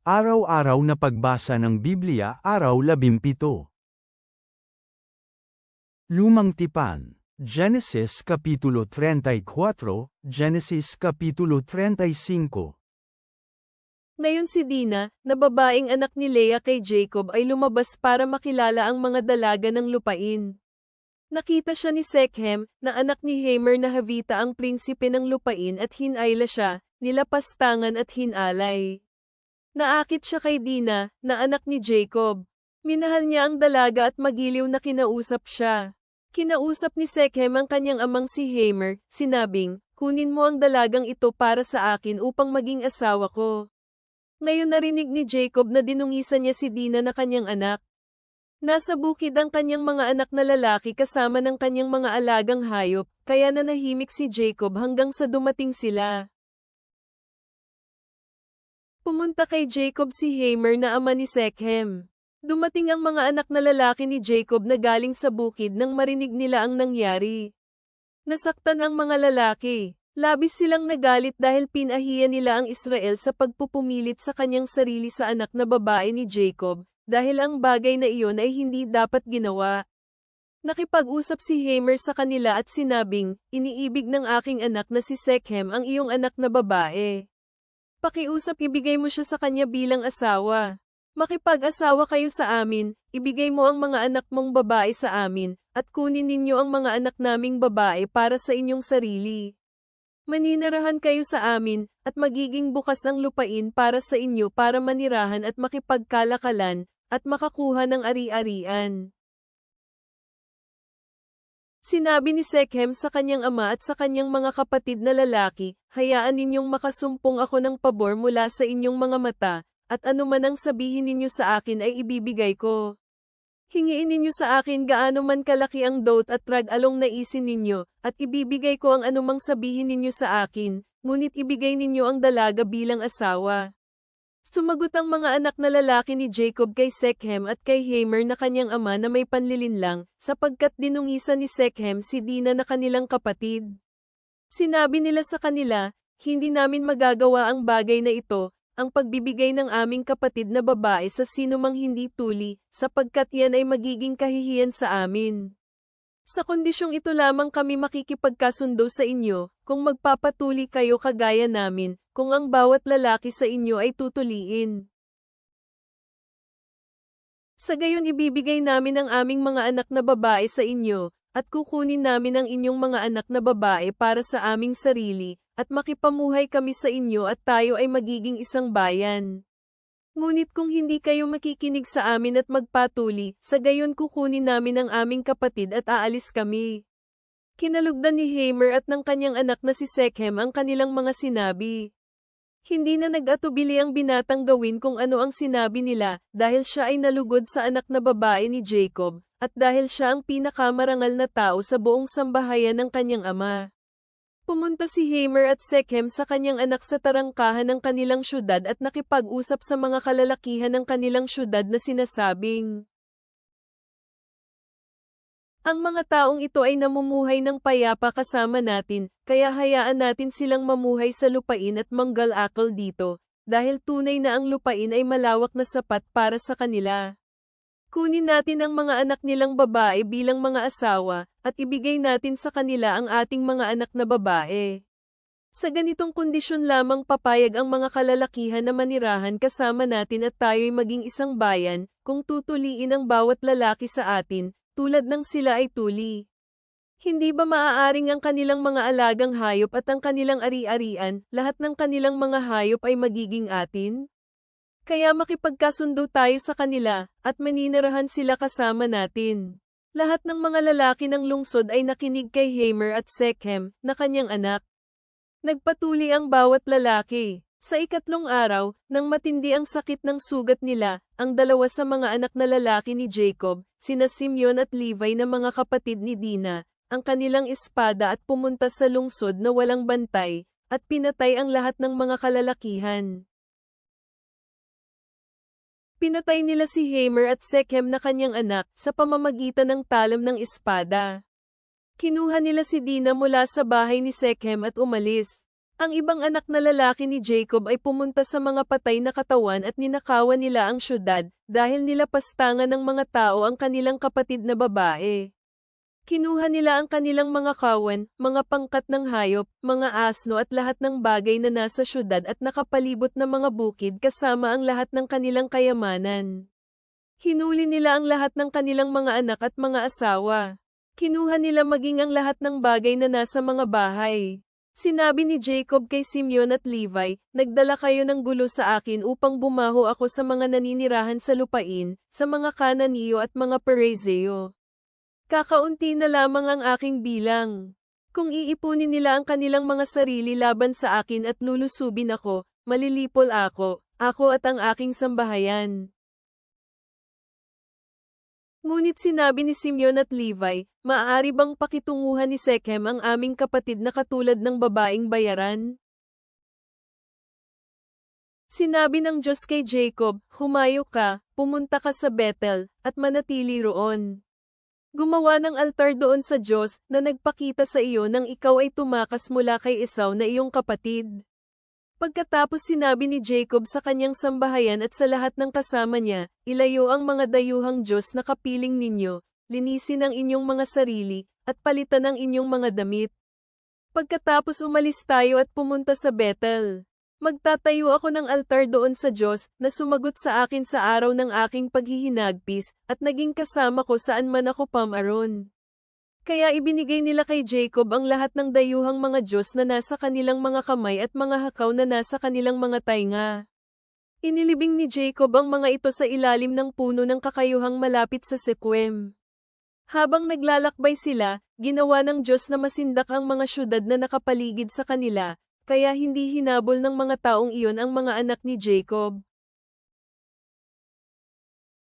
Araw-araw na pagbasa ng Biblia, Araw 17. Lumang Tipan, Genesis Kapitulo 34, Genesis Kapitulo 35. Ngayon si Dina, na babaeng anak ni Leah kay Jacob ay lumabas para makilala ang mga dalaga ng lupain. Nakita siya ni Shechem, na anak ni Hamor na Havita ang prinsipe ng lupain at hinayla siya, nilapastangan at hinalay. Naakit siya kay Dina, na anak ni Jacob. Minahal niya ang dalaga at magiliw na kinausap siya. Kinausap ni Shechem ang kanyang amang si Hamor, sinabing, "Kunin mo ang dalagang ito para sa akin upang maging asawa ko." Ngayon narinig ni Jacob na dinungisan niya si Dina na kanyang anak. Nasa bukid ang kanyang mga anak na lalaki kasama ng kanyang mga alagang hayop, kaya nanahimik si Jacob hanggang sa dumating sila. Pumunta kay Jacob si Hamor na ama ni Shechem. Dumating ang mga anak na lalaki ni Jacob na galing sa bukid nang marinig nila ang nangyari. Nasaktan ang mga lalaki. Labis silang nagalit dahil pinahiya nila ang Israel sa pagpupumilit sa kanyang sarili sa anak na babae ni Jacob, dahil ang bagay na iyon ay hindi dapat ginawa. Nakipag-usap si Hamor sa kanila at sinabing, "Iniibig ng aking anak na si Shechem ang iyong anak na babae. Pakiusap ibigay mo siya sa kanya bilang asawa. Makipag-asawa kayo sa amin, ibigay mo ang mga anak mong babae sa amin, at kunin ninyo ang mga anak naming babae para sa inyong sarili. Maninirahan kayo sa amin, at magiging bukas ang lupain para sa inyo para manirahan at makipagkalakalan, at makakuha ng ari-arian." Sinabi ni Shechem sa kanyang ama at sa kanyang mga kapatid na lalaki, "Hayaan ninyong makasumpong ako ng pabor mula sa inyong mga mata, at anuman ang sabihin ninyo sa akin ay ibibigay ko. Hingiin ninyo sa akin gaano man kalaki ang dot at rag-along naisin ninyo, at ibibigay ko ang anumang sabihin ninyo sa akin, ngunit ibigay ninyo ang dalaga bilang asawa." Sumagot ang mga anak na lalaki ni Jacob kay Shechem at kay Hamor na kanyang ama na may panlilinlang, sapagkat dinungisan ni Shechem si Dina na kanilang kapatid. Sinabi nila sa kanila, "Hindi namin magagawa ang bagay na ito, ang pagbibigay ng aming kapatid na babae sa sinumang hindi tuli, sapagkat yan ay magiging kahihiyan sa amin. Sa kondisyong ito lamang kami makikipagkasundo sa inyo, kung magpapatuli kayo kagaya namin, kung ang bawat lalaki sa inyo ay tutuliin. Sa gayon ibibigay namin ang aming mga anak na babae sa inyo, at kukunin namin ang inyong mga anak na babae para sa aming sarili, at makipamuhay kami sa inyo at tayo ay magiging isang bayan. Ngunit kung hindi kayo makikinig sa amin at magpatuli, sa gayon kukunin namin ang aming kapatid at aalis kami." Kinalugdan ni Hamor at ng kanyang anak na si Shechem ang kanilang mga sinabi. Hindi na nag-atubili ang binatang gawin kung ano ang sinabi nila, dahil siya ay nalugod sa anak na babae ni Jacob, at dahil siya ang pinakamarangal na tao sa buong sambahayan ng kanyang ama. Pumunta si Hamor at Shechem sa kanyang anak sa tarangkahan ng kanilang syudad at nakipag-usap sa mga kalalakihan ng kanilang syudad na sinasabing, "Ang mga taong ito ay namumuhay ng payapa kasama natin, kaya hayaan natin silang mamuhay sa lupain at manggal-akal dito, dahil tunay na ang lupain ay malawak na sapat para sa kanila. Kunin natin ang mga anak nilang babae bilang mga asawa, at ibigay natin sa kanila ang ating mga anak na babae. Sa ganitong kondisyon lamang papayag ang mga kalalakihan na manirahan kasama natin at tayo'y maging isang bayan, kung tutuliin ang bawat lalaki sa atin, tulad ng sila ay tuli. Hindi ba maaaring ang kanilang mga alagang hayop at ang kanilang ari-arian, lahat ng kanilang mga hayop ay magiging atin? Kaya makipagkasundo tayo sa kanila, at maninirahan sila kasama natin." Lahat ng mga lalaki ng lungsod ay nakinig kay Hamor at Shechem, na kanyang anak. Nagpatuli ang bawat lalaki. Sa ikatlong araw, nang matindi ang sakit ng sugat nila, ang dalawa sa mga anak na lalaki ni Jacob, sina Simeon at Levi na mga kapatid ni Dina, ang kanilang espada at pumunta sa lungsod na walang bantay, at pinatay ang lahat ng mga kalalakihan. Pinatay nila si Hamor at Shechem na kanyang anak sa pamamagitan ng talam ng espada. Kinuha nila si Dina mula sa bahay ni Shechem at umalis. Ang ibang anak na lalaki ni Jacob ay pumunta sa mga patay na katawan at ninakawan nila ang syudad, dahil nilapastangan ng mga tao ang kanilang kapatid na babae. Kinuha nila ang kanilang mga kawan, mga pangkat ng hayop, mga asno at lahat ng bagay na nasa syudad at nakapalibot na mga bukid kasama ang lahat ng kanilang kayamanan. Hinuli nila ang lahat ng kanilang mga anak at mga asawa. Kinuha nila maging ang lahat ng bagay na nasa mga bahay. Sinabi ni Jacob kay Simeon at Levi, "Nagdala kayo ng gulo sa akin upang bumaho ako sa mga naninirahan sa lupain, sa mga Kananiyo at mga Perezeo. Kakaunti na lamang ang aking bilang. Kung iipunin nila ang kanilang mga sarili laban sa akin at lulusubin ako, malilipol ako at ang aking sambahayan." Ngunit sinabi ni Simeon at Levi, "Maaari bang pakitunguhan ni Shechem ang aming kapatid na katulad ng babaeng bayaran?" Sinabi ng Diyos kay Jacob, "Humayo ka, pumunta ka sa Bethel, at manatili roon. Gumawa ng altar doon sa Diyos na nagpakita sa iyo nang ikaw ay tumakas mula kay Esau na iyong kapatid." Pagkatapos sinabi ni Jacob sa kanyang sambahayan at sa lahat ng kasama niya, "Ilayo ang mga dayuhang Diyos na kapiling ninyo, linisin ang inyong mga sarili, at palitan ang inyong mga damit. Pagkatapos umalis tayo at pumunta sa Bethel. Magtatayo ako ng altar doon sa Diyos na sumagot sa akin sa araw ng aking paghihinagpis, at naging kasama ko saan man ako pamaroon." Kaya ibinigay nila kay Jacob ang lahat ng dayuhang mga Diyos na nasa kanilang mga kamay at mga hakaw na nasa kanilang mga tainga. Inilibing ni Jacob ang mga ito sa ilalim ng puno ng kakayuhang malapit sa Sequem. Habang naglalakbay sila, ginawa ng Diyos na masindak ang mga syudad na nakapaligid sa kanila, kaya hindi hinabol ng mga taong iyon ang mga anak ni Jacob.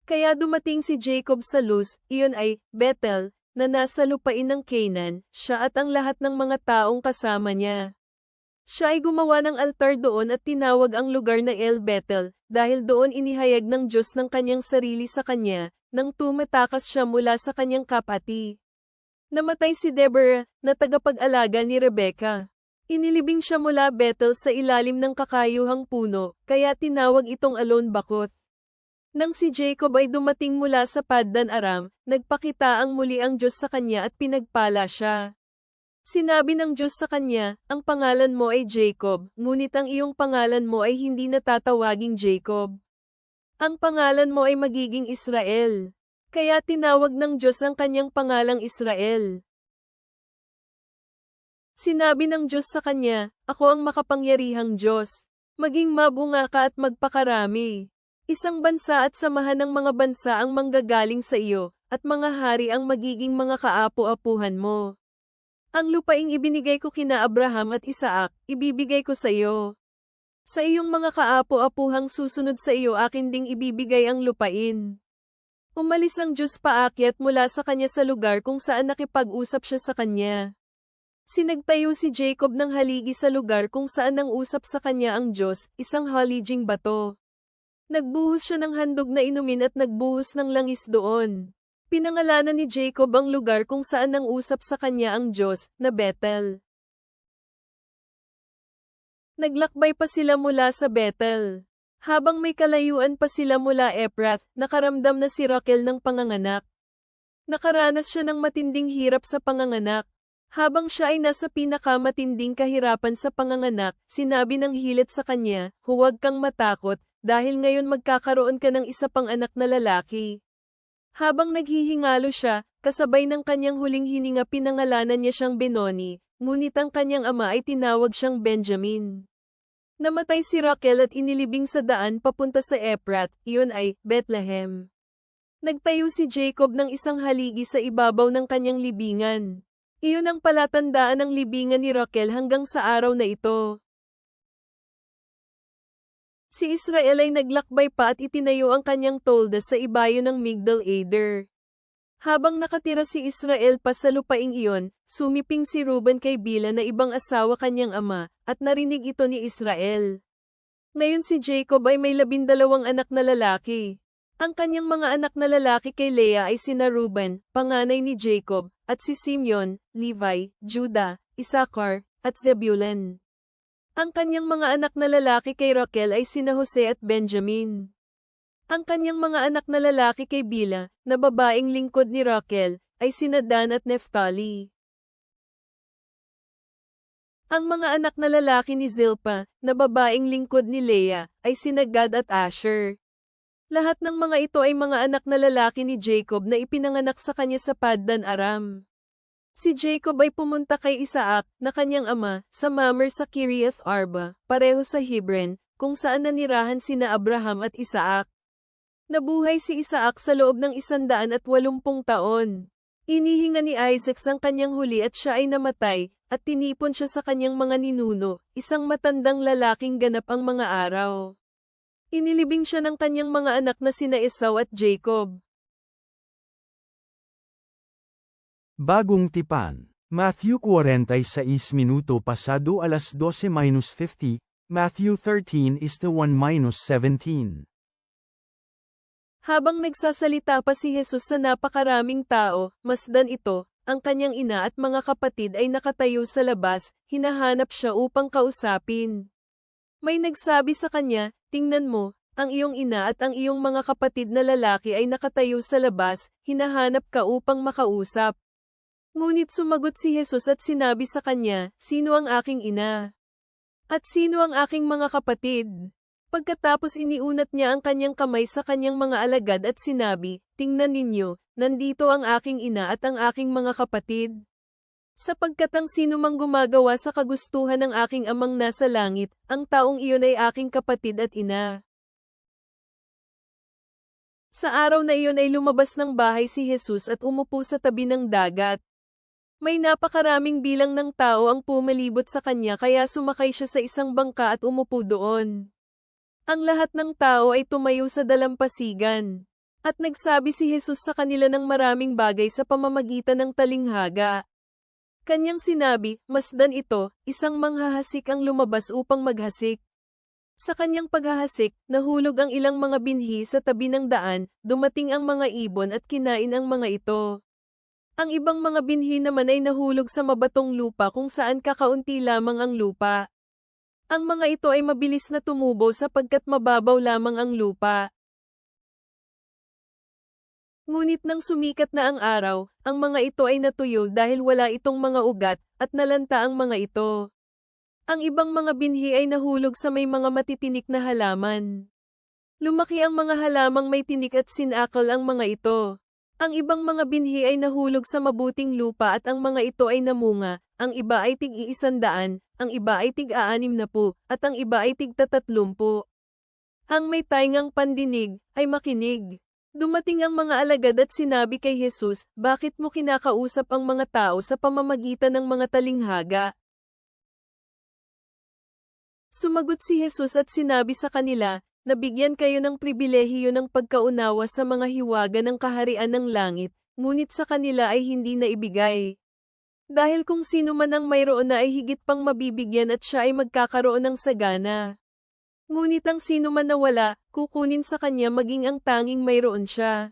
Kaya dumating si Jacob sa Luz, iyon ay Bethel, na nasa lupain ng Canaan, siya at ang lahat ng mga taong kasama niya. Siya ay gumawa ng altar doon at tinawag ang lugar na El Bethel, dahil doon inihayag ng Diyos ng kanyang sarili sa kanya, nang tumatakas siya mula sa kanyang kapati. Namatay si Deborah, na tagapag-alaga ni Rebecca. Inilibing siya mula Bethel sa ilalim ng kakayuhang puno, kaya tinawag itong Alon Bakot. Nang si Jacob ay dumating mula sa Paddan Aram, nagpakita ang muli ang Diyos sa kanya at pinagpala siya. Sinabi ng Diyos sa kanya, "Ang pangalan mo ay Jacob, ngunit ang iyong pangalan mo ay hindi natatawaging Jacob. Ang pangalan mo ay magiging Israel." Kaya tinawag ng Diyos ang kanyang pangalang Israel. Sinabi ng Diyos sa kanya, "Ako ang makapangyarihang Diyos. Maging mabunga ka at magpakarami. Isang bansa at samahan ng mga bansa ang manggagaling sa iyo, at mga hari ang magiging mga kaapu-apuhan mo. Ang lupaing ibinigay ko kina Abraham at Isaac, ibibigay ko sa iyo. Sa iyong mga kaapu-apuhang susunod sa iyo akin ding ibibigay ang lupain." Umalis ang Diyos paakyat mula sa kanya sa lugar kung saan nakipag-usap siya sa kanya. Sinagtayo si Jacob ng haligi sa lugar kung saan nang usap sa kanya ang Diyos, isang haliging bato. Nagbuhos siya ng handog na inumin at nagbuhos ng langis doon. Pinangalanan ni Jacob ang lugar kung saan nang usap sa kanya ang Diyos, na Bethel. Naglakbay pa sila mula sa Bethel. Habang may kalayuan pa sila mula Ephrath, nakaramdam na si Rachel ng panganganak. Nakaranas siya ng matinding hirap sa panganganak. Habang siya ay nasa pinakamatinding kahirapan sa panganganak, sinabi ng hilit sa kanya, "Huwag kang matakot, dahil ngayon magkakaroon ka ng isa pang anak na lalaki." Habang naghihingalo siya, kasabay ng kanyang huling hininga pinangalanan niya siyang Benoni, ngunit ang kanyang ama ay tinawag siyang Benjamin. Namatay si Rachel at inilibing sa daan papunta sa Ephrath, iyon ay Bethlehem. Nagtayo si Jacob ng isang haligi sa ibabaw ng kanyang libingan. Iyon ang palatandaan ng libingan ni Rachel hanggang sa araw na ito. Si Israel ay naglakbay pa at itinayo ang kanyang tolda sa ibayo ng Migdal Eder. Habang nakatira si Israel pa sa lupaing iyon, sumiping si Reuben kay Bilha na ibang asawa kanyang ama, at narinig ito ni Israel. Ngayon si Jacob ay may 12 anak na lalaki. Ang kanyang mga anak na lalaki kay Leah ay sina Reuben, panganay ni Jacob, at si Simeon, Levi, Judah, Issachar, at Zebulun. Ang kanyang mga anak na lalaki kay Raquel ay sina Jose at Benjamin. Ang kanyang mga anak na lalaki kay Bilha, na babaeng lingkod ni Raquel, ay sina Dan at Naphtali. Ang mga anak na lalaki ni Zilpa, na babaeng lingkod ni Leah, ay sina Gad at Asher. Lahat ng mga ito ay mga anak na lalaki ni Jacob na ipinanganak sa kanya sa Paddan Aram. Si Jacob ay pumunta kay Isaac, na kanyang ama, sa Mamre sa Kiriath Arba, pareho sa Hebron, kung saan nanirahan sina Abraham at Isaac. Nabuhay si Isaac sa loob ng 180 taon. Inihinga ni Isaac ang kanyang huli at siya ay namatay, at tinipon siya sa kanyang mga ninuno, isang matandang lalaking ganap ang mga araw. Inilibing siya ng kanyang mga anak na sina Esau at Jacob. Bagong tipan. Matthew 46 minuto pasado alas 12:50, Matthew 13:1-17. Habang nagsasalita pa si Jesus sa napakaraming tao, masdan ito, ang kanyang ina at mga kapatid ay nakatayo sa labas, hinahanap siya upang kausapin. May nagsabi sa kanya, "Tingnan mo, ang iyong ina at ang iyong mga kapatid na lalaki ay nakatayo sa labas, hinahanap ka upang makausap." Ngunit sumagot si Jesus at sinabi sa kanya, "Sino ang aking ina? At sino ang aking mga kapatid?" Pagkatapos iniunat niya ang kanyang kamay sa kanyang mga alagad at sinabi, "Tingnan ninyo, nandito ang aking ina at ang aking mga kapatid. Sapagkat ang sino mang gumagawa sa kagustuhan ng aking amang nasa langit, ang taong iyon ay aking kapatid at ina." Sa araw na iyon ay lumabas ng bahay si Jesus at umupo sa tabi ng dagat. May napakaraming bilang ng tao ang pumalibot sa kanya kaya sumakay siya sa isang bangka at umupo doon. Ang lahat ng tao ay tumayo sa dalampasigan. At nagsabi si Jesus sa kanila ng maraming bagay sa pamamagitan ng talinghaga. Kanyang sinabi, "Masdan ito, isang manghahasik ang lumabas upang maghasik." Sa kanyang paghahasik, nahulog ang ilang mga binhi sa tabi ng daan, dumating ang mga ibon at kinain ang mga ito. Ang ibang mga binhi naman ay nahulog sa mabatong lupa kung saan kakaunti lamang ang lupa. Ang mga ito ay mabilis na tumubo sapagkat mababaw lamang ang lupa. Ngunit nang sumikat na ang araw, ang mga ito ay natuyo dahil wala itong mga ugat, at nalanta ang mga ito. Ang ibang mga binhi ay nahulog sa may mga matitinik na halaman. Lumaki ang mga halamang may tinik at sinakal ang mga ito. Ang ibang mga binhi ay nahulog sa mabuting lupa at ang mga ito ay namunga, ang iba ay tig-100, ang iba ay tig-60, at ang iba ay tig-30. Ang may taingang pandinig, ay makinig. Dumating ang mga alagad at sinabi kay Jesus, "Bakit mo kinakausap ang mga tao sa pamamagitan ng mga talinghaga?" Sumagot si Jesus at sinabi sa kanila, "Nabigyan kayo ng pribilehiyo ng pagkaunawa sa mga hiwaga ng kaharian ng langit, ngunit sa kanila ay hindi naibigay. Dahil kung sino man ang mayroon na ay higit pang mabibigyan at siya ay magkakaroon ng sagana. Ngunit ang sino man na wala, kukunin sa kanya maging ang tanging mayroon siya.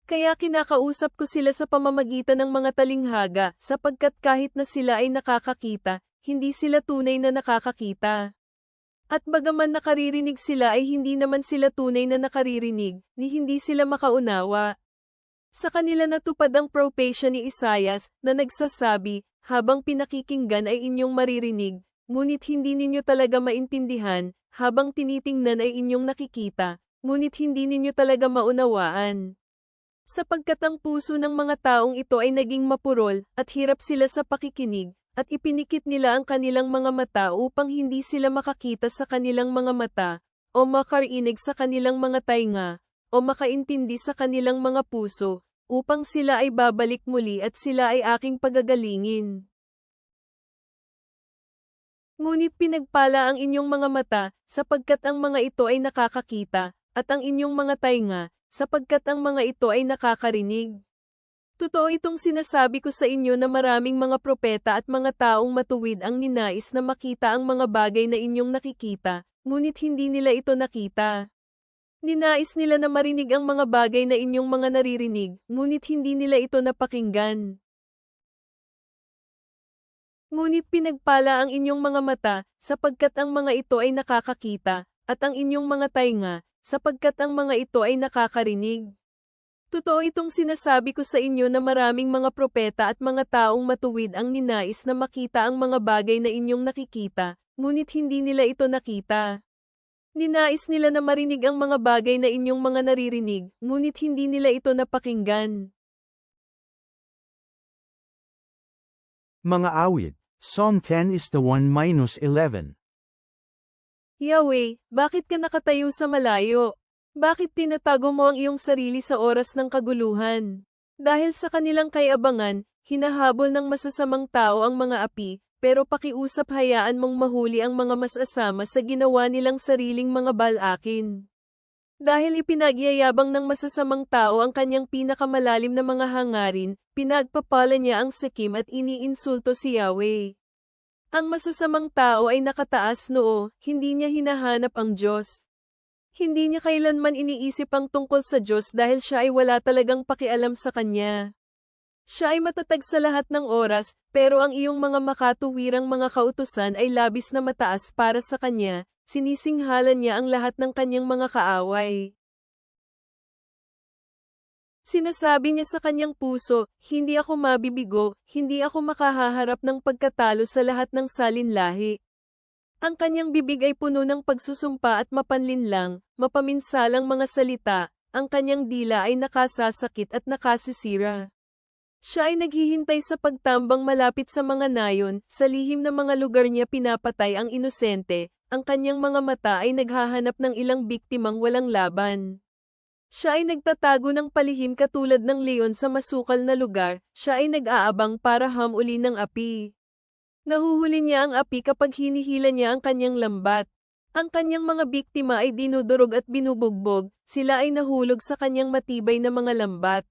Kaya kinakausap ko sila sa pamamagitan ng mga talinghaga, sapagkat kahit na sila ay nakakakita, hindi sila tunay na nakakakita. At bagaman nakaririnig sila ay hindi naman sila tunay na nakaririnig, ni hindi sila makaunawa." Sa kanila natupad ang propesya ni Isaias, na nagsasabi, "Habang pinakikinggan ay inyong maririnig, ngunit hindi ninyo talaga maintindihan, habang tinitingnan ay inyong nakikita, ngunit hindi ninyo talaga maunawaan." Sapagkat ang puso ng mga taong ito ay naging mapurol, at hirap sila sa pakikinig, at ipinikit nila ang kanilang mga mata upang hindi sila makakita sa kanilang mga mata, o makarinig sa kanilang mga tainga, o makaintindi sa kanilang mga puso, upang sila ay babalik muli at sila ay aking pagagalingin. Ngunit pinagpala ang inyong mga mata, sapagkat ang mga ito ay nakakakita, at ang inyong mga tainga, sapagkat ang mga ito ay nakakarinig. Totoo itong sinasabi ko sa inyo na maraming mga propeta at mga taong matuwid ang ninais na makita ang mga bagay na inyong nakikita, ngunit hindi nila ito nakita. Ninais nila na marinig ang mga bagay na inyong mga naririnig, ngunit hindi nila ito napakinggan. Ngunit pinagpala ang inyong mga mata, sapagkat ang mga ito ay nakakakita, at ang inyong mga tainga, sapagkat ang mga ito ay nakakarinig. Totoo itong sinasabi ko sa inyo na maraming mga propeta at mga taong matuwid ang ninais na makita ang mga bagay na inyong nakikita, ngunit hindi nila ito nakita. Ninais nila na marinig ang mga bagay na inyong mga naririnig, ngunit hindi nila ito napakinggan. Mga awit, Psalm 10 is the 1-11. Yahweh, bakit ka nakatayo sa malayo? Bakit tinatago mo ang iyong sarili sa oras ng kaguluhan? Dahil sa kanilang kayabangan, hinahabol ng masasamang tao ang mga api, pero pakiusap hayaan mong mahuli ang mga masasama sa ginawa nilang sariling mga balakin. Dahil ipinagyayabang ng masasamang tao ang kanyang pinakamalalim na mga hangarin, pinagpapala niya ang Sekim at iniinsulto si Yahweh. Ang masasamang tao ay nakataas noo, hindi niya hinahanap ang Diyos. Hindi niya kailanman iniisip ang tungkol sa Diyos dahil siya ay wala talagang pakialam sa Kanya. Siya ay matatag sa lahat ng oras, pero ang iyong mga makatuwirang mga kautusan ay labis na mataas para sa Kanya, sinisinghalan niya ang lahat ng kanyang mga kaaway. Sinasabi niya sa kanyang puso, hindi ako mabibigo, hindi ako makahaharap ng pagkatalo sa lahat ng salinlahi. Ang kanyang bibig ay puno ng pagsusumpa at mapanlinlang, mapaminsalang mga salita, ang kanyang dila ay nakasasakit at nakasisira. Siya ay naghihintay sa pagtambang malapit sa mga nayon, sa lihim na mga lugar niya pinapatay ang inosente, ang kanyang mga mata ay naghahanap ng ilang biktimang walang laban. Siya ay nagtatago ng palihim katulad ng leon sa masukal na lugar, siya ay nag-aabang para hamuli ng api. Nahuhuli niya ang api kapag hinihila niya ang kanyang lambat. Ang kanyang mga biktima ay dinudurog at binubugbog, sila ay nahulog sa kanyang matibay na mga lambat.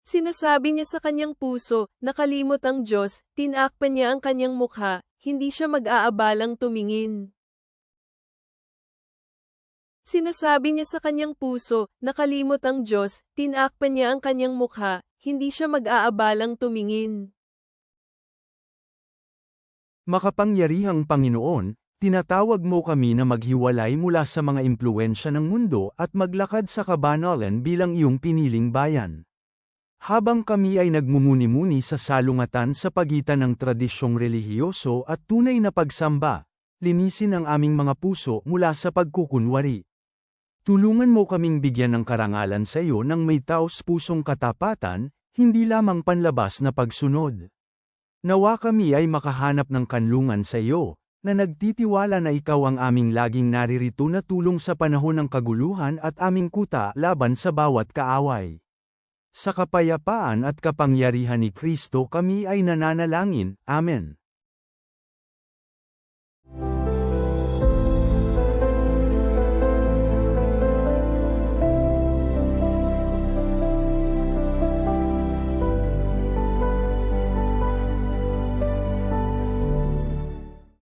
Sinasabi niya sa kanyang puso, nakalimot ang Diyos, tinakpan niya ang kanyang mukha, hindi siya mag-aabalang tumingin. Sinasabi niya sa kanyang puso, nakalimot ang Diyos, tinakpan niya ang kanyang mukha, hindi siya mag-aabalang tumingin. Makapangyarihang Panginoon, tinatawag mo kami na maghiwalay mula sa mga impluwensya ng mundo at maglakad sa kabanalan bilang iyong piniling bayan. Habang kami ay nagmumuni-muni sa salungatan sa pagitan ng tradisyong relihiyoso at tunay na pagsamba, linisin ang aming mga puso mula sa pagkukunwari. Tulungan mo kaming bigyan ng karangalan sa iyo ng may taos-pusong katapatan, hindi lamang panlabas na pagsunod. Nawa kami ay makahanap ng kanlungan sa iyo, na nagtitiwala na ikaw ang aming laging naririto na tulong sa panahon ng kaguluhan at aming kuta laban sa bawat kaaway. Sa kapayapaan at kapangyarihan ni Kristo kami ay nananalangin, Amen.